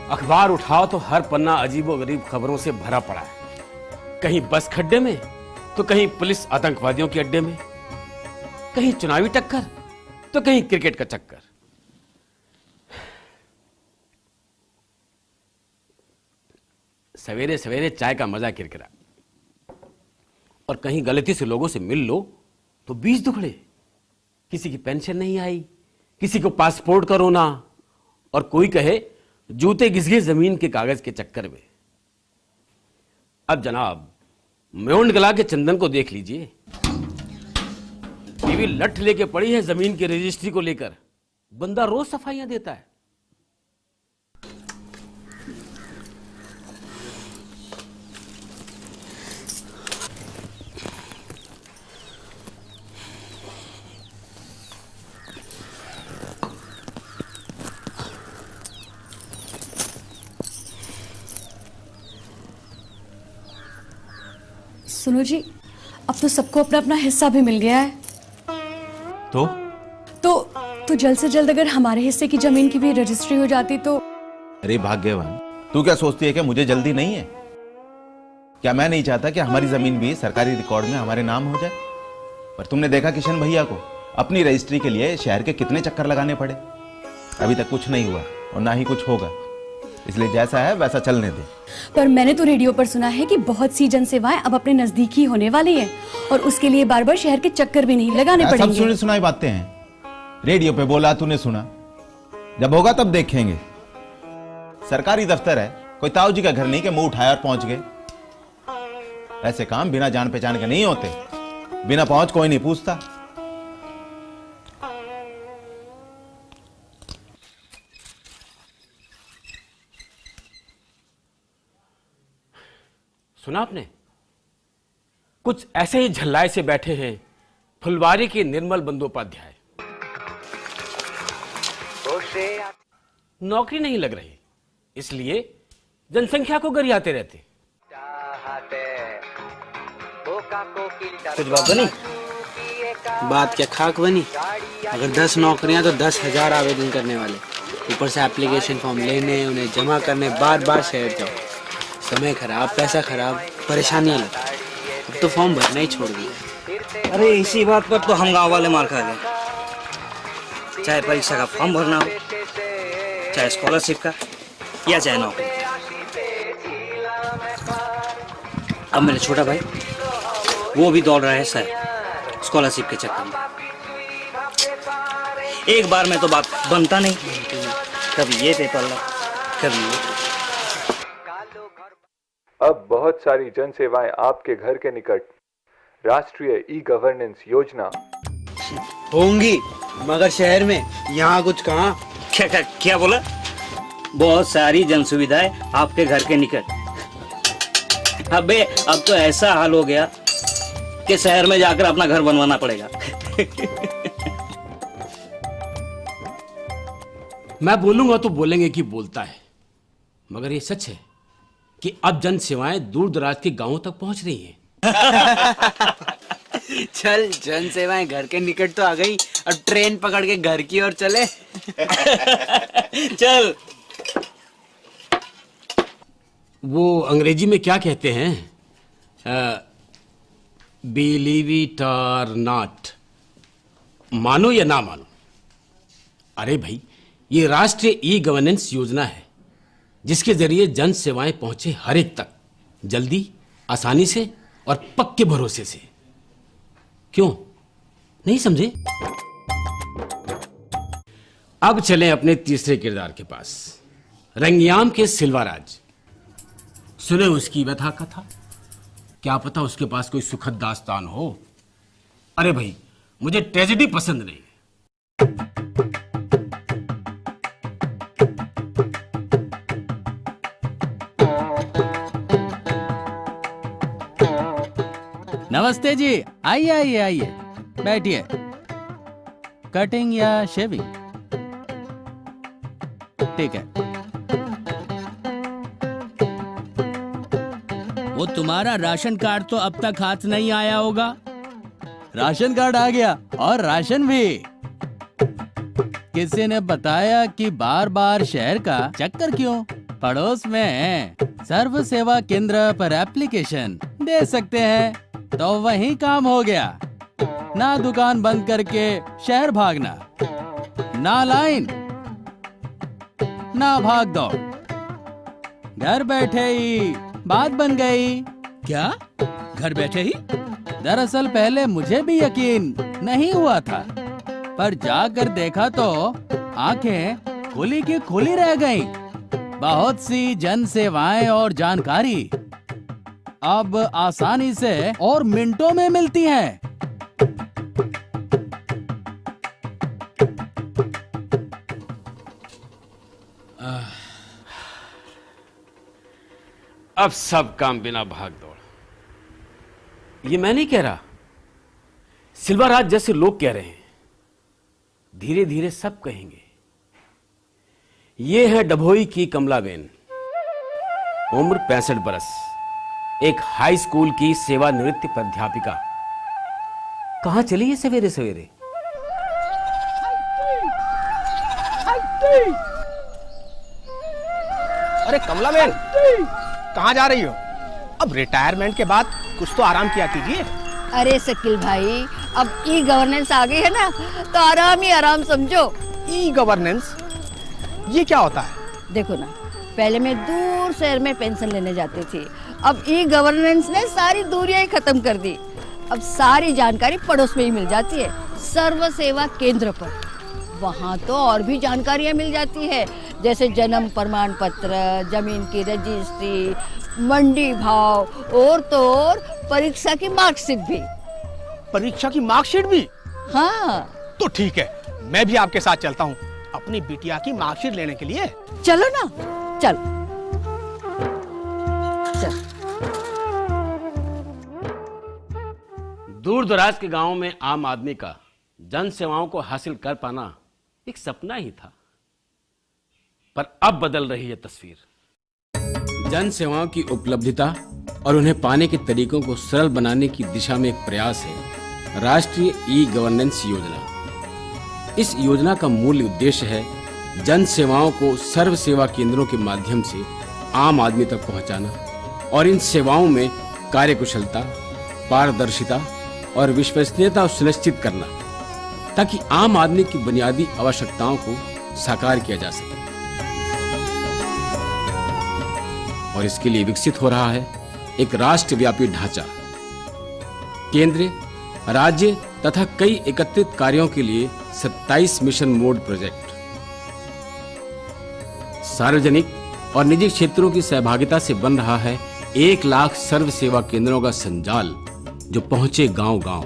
अखबार उठाओ तो हर पन्ना अजीबोगरीब खबरों से भरा पड़ा है। कहीं बस खड्डे में तो कहीं पुलिस आतंकवादियों के अड्डे में, कहीं चुनावी टक्कर तो कहीं क्रिकेट का चक्कर। सवेरे सवेरे चाय का मजा किरकिरा, और कहीं गलती से लोगों से मिल लो तो 20 दुखड़े। किसी की पेंशन नहीं आई, किसी को पासपोर्ट का रोना, और कोई कहे जूते घिस गए जमीन के कागज के चक्कर में। अब जनाब म्योंड गला के चंदन को देख लीजिए, बीवी लठ लेके पड़ी है जमीन की रजिस्ट्री को लेकर। बंदा रोज सफाइयां देता है। सुनो जी, अब तो सबको अपना अपना हिस्सा भी मिल गया है। तो जल्द से जल्द अगर हमारे हिस्से की जमीन की भी रजिस्ट्री हो जाती तो। अरे भाग्यवान, तू क्या सोचती है कि मुझे जल्दी नहीं है? क्या मैं नहीं चाहता कि हमारी जमीन भी सरकारी रिकॉर्ड में हमारे नाम हो जाए? पर तुमने देखा किशन भैया को, अपनी रजिस्ट्री के लिए शहर के कितने चक्कर लगाने पड़े। अभी तक कुछ नहीं हुआ और ना ही कुछ होगा, इसलिए जैसा है वैसा चलने दे। पर मैंने तो रेडियो पर सुना है कि बहुत सी जनसेवाएं अब अपने नजदीक ही होने वाली हैं, और उसके लिए बार बार शहर के चक्कर भी नहीं लगाने पड़ेंगे। सब सुनी सुनाई बातें हैं, रेडियो पे बोला तूने सुना। जब होगा तब देखेंगे। सरकारी दफ्तर है, कोई ताऊ जी का घर नहीं कि मुंह उठाया और पहुंच गए। ऐसे काम बिना जान पहचान के नहीं होते, बिना पहुंच कोई नहीं पूछता। सुना आपने? कुछ ऐसे ही झल्लाए से बैठे हैं फुलवारी के निर्मल बंदोपाध्याय। नौकरी नहीं लग रही, इसलिए जनसंख्या को गरियाते रहते। कुछ बात बनी? बात क्या खाक बनी? अगर 10 नौकरियां तो 10,000 आवेदन करने वाले, ऊपर से एप्लीकेशन फॉर्म लेने, उन्हें जमा करने, बार बार शहर जाओ। समय खराब, पैसा खराब, परेशानियां लगती। अब तो फॉर्म भरना ही छोड़ दिया। अरे इसी बात पर तो हम गांव वाले मार खा गए। चाहे परीक्षा का फॉर्म भरना हो, चाहे स्कॉलरशिप का, या चाहे नौकरी। अब मेरा छोटा भाई वो भी दौड़ रहा है सर स्कॉलरशिप के चक्कर में। एक बार में तो बात बनता नहीं, कभी ये पेपर ला, कभी ये। अब बहुत सारी जन सेवाएं आपके घर के निकट राष्ट्रीय ई गवर्नेंस योजना होंगी, मगर शहर में, यहाँ कुछ कहाँ। क्या बोला? बहुत सारी जन सुविधाएं आपके घर के निकट। अबे अब तो ऐसा हाल हो गया कि शहर में जाकर अपना घर बनवाना पड़ेगा। मैं बोलूंगा तो बोलेंगे कि बोलता है, मगर ये सच है कि अब जन सेवाएं दूर दराज के गांवों तक पहुंच रही हैं। चल, जन सेवाएं घर के निकट तो आ गई, अब ट्रेन पकड़ के घर की ओर चले। चल। वो अंग्रेजी में क्या कहते हैं, बिलीव इट और नॉट, मानो या ना मानो। अरे भाई, ये राष्ट्रीय ई गवर्नेंस योजना है जिसके जरिए जन सेवाएं पहुंचे हर एक तक, जल्दी, आसानी से और पक्के भरोसे से। क्यों नहीं समझे? अब चलें अपने तीसरे किरदार के पास, रंगियाम के सिलवाराज। सुने उसकी व्यथा कथा, क्या पता उसके पास कोई सुखद दास्तान हो। अरे भाई, मुझे ट्रेजेडी पसंद नहीं है। नमस्ते जी, आइए आइए आइए, बैठिए। कटिंग या शेविंग? ठीक है। वो तुम्हारा राशन कार्ड तो अब तक हाथ नहीं आया होगा। राशन कार्ड आ गया, और राशन भी। किसी ने बताया कि बार बार शहर का चक्कर क्यों? पड़ोस में सर्व सेवा केंद्र पर एप्लीकेशन दे सकते हैं तो वही काम हो गया। ना दुकान बंद करके शहर भागना, ना लाइन, ना भाग दौड़, घर बैठे ही बात बन गई। क्या घर बैठे ही? दरअसल पहले मुझे भी यकीन नहीं हुआ था, पर जाकर देखा तो आंखें खुली की खुली रह गईं। बहुत सी जन सेवाएं और जानकारी अब आसानी से और मिनटों में मिलती हैं। अब सब काम बिना भाग दौड़। ये मैं नहीं कह रहा, सिल्वाराज जैसे लोग कह रहे हैं। धीरे धीरे सब कहेंगे। ये है डभोई की कमलाबेन, उम्र 65 बरस, एक हाई स्कूल की सेवानिवृत्त प्राध्यापिका। कहां चली है सवेरे सवेरे? अरे कमलाबेन, कहाँ जा रही हो? अब रिटायरमेंट के बाद कुछ तो आराम किया कीजिए। अरे शकील भाई, अब ई गवर्नेंस आ गई है ना, तो आराम ही आराम समझो। ई गवर्नेंस ये क्या होता है? देखो ना, पहले मैं दूर शहर में पेंशन लेने जाती थी, अब ई गवर्नेंस ने सारी दूरियां ही खत्म कर दी। अब सारी जानकारी पड़ोस में ही मिल जाती है, सर्व सेवा केंद्र पर। वहाँ तो और भी जानकारियाँ मिल जाती है, जैसे जन्म प्रमाण पत्र, जमीन की रजिस्ट्री, मंडी भाव, और तो और परीक्षा की मार्कशीट भी। परीक्षा की मार्कशीट भी? हाँ। तो ठीक है, मैं भी आपके साथ चलता हूँ अपनी बिटिया की मार्कशीट लेने के लिए। चलो ना, चल चल। दूर दराज के गांवों में आम आदमी का जन सेवाओं को हासिल कर पाना एक सपना ही था, पर अब बदल रही है तस्वीर। जन सेवाओं की उपलब्धता और उन्हें पाने के तरीकों को सरल बनाने की दिशा में एक प्रयास है राष्ट्रीय ई गवर्नेंस योजना। इस योजना का मूल उद्देश्य है जन सेवाओं को सर्व सेवा केंद्रों के माध्यम से आम आदमी तक पहुंचाना और इन सेवाओं में कार्यकुशलता, पारदर्शिता और विश्वसनीयता सुनिश्चित करना, ताकि आम आदमी की बुनियादी आवश्यकताओं को साकार किया जा सके। और इसके लिए विकसित हो रहा है एक राष्ट्रव्यापी ढांचा। केंद्र, राज्य तथा कई एकत्रित कार्यों के लिए 27 मिशन मोड प्रोजेक्ट। सार्वजनिक और निजी क्षेत्रों की सहभागिता से बन रहा है 1 लाख सर्व सेवा केंद्रों का संजाल, जो पहुंचे गांव-गांव,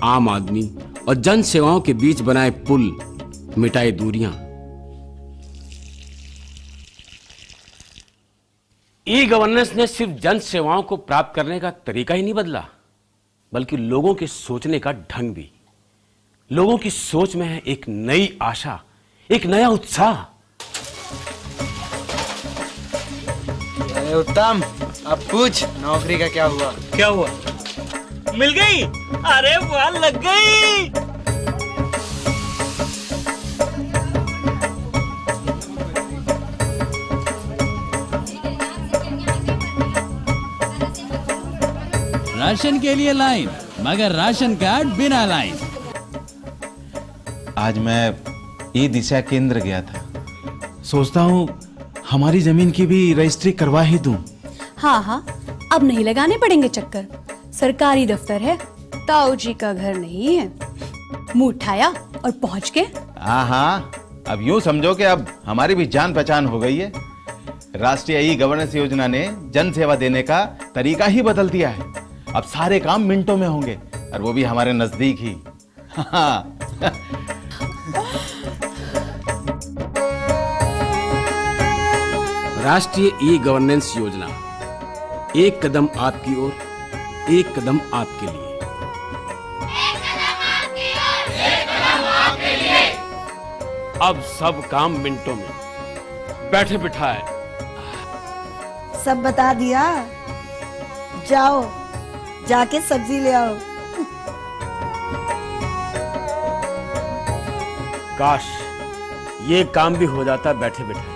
आम आदमी और जन सेवाओं के बीच बनाए पुल, मिटाए दूरियां। ई गवर्नेंस ने सिर्फ जन सेवाओं को प्राप्त करने का तरीका ही नहीं बदला, बल्कि लोगों के सोचने का ढंग भी। लोगों की सोच में है एक नई आशा, एक नया उत्साह। उत्तम, अब पूछ नौकरी का क्या हुआ? क्या हुआ? मिल गई? अरे वाह, लग गई। राशन के लिए लाइन, मगर राशन कार्ड बिना लाइन। आज मैं ई दिशा केंद्र गया था, सोचता हूँ हमारी जमीन की भी रजिस्ट्री करवा ही दूं। हाँ हाँ, अब नहीं लगाने पड़ेंगे चक्कर। सरकारी दफ्तर है, ताऊ जी का घर नहीं है। मुंह उठाया और पहुंच के। हाँ, अब यूं समझो कि अब हमारी भी जान पहचान हो गई है। राष्ट्रीय ई गवर्नेंस योजना ने जन सेवा देने का तरीका ही बदल दिया है। अब सारे काम मिनटों में होंगे, और वो भी हमारे नजदीक ही। हाँ। राष्ट्रीय ई गवर्नेंस योजना, एक कदम आपकी ओर, एक कदम आपके लिए। अब सब काम मिनटों में, बैठे बिठाए। सब बता दिया, जाओ जाके सब्जी ले आओ। काश ये काम भी हो जाता बैठे बिठाए।